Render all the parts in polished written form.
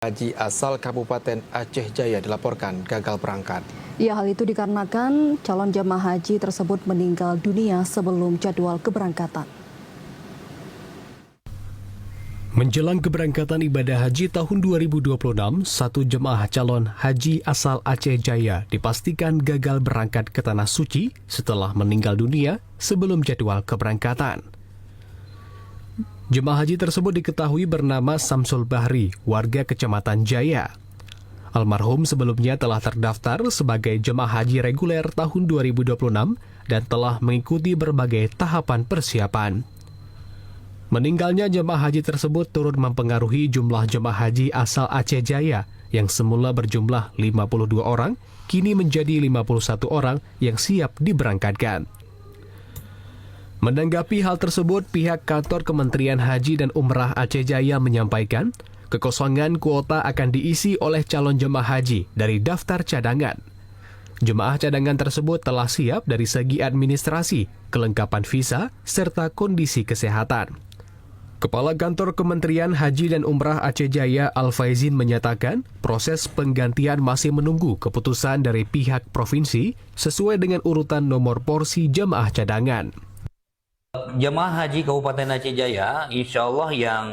haji asal Kabupaten Aceh Jaya dilaporkan gagal berangkat. Ya, hal itu dikarenakan calon jemaah haji tersebut meninggal dunia sebelum jadwal keberangkatan. Menjelang keberangkatan ibadah haji tahun 2026, satu jemaah calon haji asal Aceh Jaya dipastikan gagal berangkat ke Tanah Suci setelah meninggal dunia sebelum jadwal keberangkatan. Jemaah haji tersebut diketahui bernama Samsul Bahri, warga Kecamatan Jaya. Almarhum sebelumnya telah terdaftar sebagai jemaah haji reguler tahun 2026 dan telah mengikuti berbagai tahapan persiapan. Meninggalnya jemaah haji tersebut turut mempengaruhi jumlah jemaah haji asal Aceh Jaya yang semula berjumlah 52 orang, kini menjadi 51 orang yang siap diberangkatkan. Menanggapi hal tersebut, pihak kantor Kementerian Haji dan Umrah Aceh Jaya menyampaikan, kekosongan kuota akan diisi oleh calon jemaah haji dari daftar cadangan. Jemaah cadangan tersebut telah siap dari segi administrasi, kelengkapan visa, serta kondisi kesehatan. Kepala Kantor Kementerian Haji dan Umrah Aceh Jaya Al-Faizin menyatakan, proses penggantian masih menunggu keputusan dari pihak provinsi sesuai dengan urutan nomor porsi jemaah cadangan. Jemaah haji Kabupaten Aceh Jaya, insya Allah yang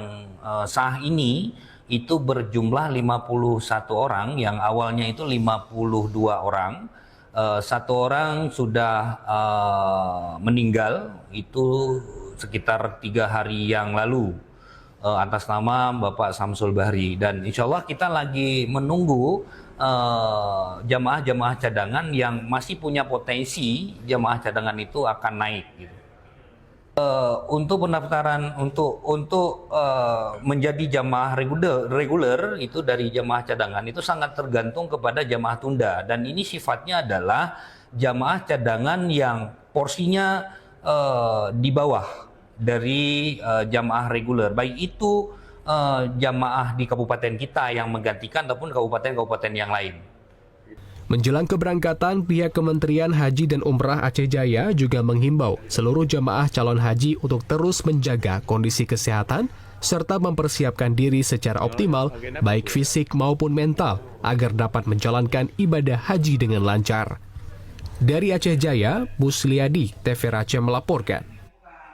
sah ini itu berjumlah 51 orang, yang awalnya itu 52 orang. Satu orang sudah meninggal, itu sekitar 3 hari yang lalu, atas nama Bapak Samsul Bahri. Dan insya Allah kita lagi menunggu jamaah-jamaah cadangan yang masih punya potensi jamaah cadangan itu akan naik gitu. Untuk pendaftaran untuk menjadi jamaah reguler itu dari jamaah cadangan itu sangat tergantung kepada jamaah tunda, dan ini sifatnya adalah jamaah cadangan yang porsinya di bawah dari jamaah reguler, baik itu jamaah di kabupaten kita yang menggantikan ataupun kabupaten-kabupaten yang lain. Menjelang keberangkatan, pihak Kementerian Haji dan Umrah Aceh Jaya juga menghimbau seluruh jemaah calon haji untuk terus menjaga kondisi kesehatan serta mempersiapkan diri secara optimal, baik fisik maupun mental, agar dapat menjalankan ibadah haji dengan lancar. Dari Aceh Jaya, Musliadi, TV Aceh melaporkan.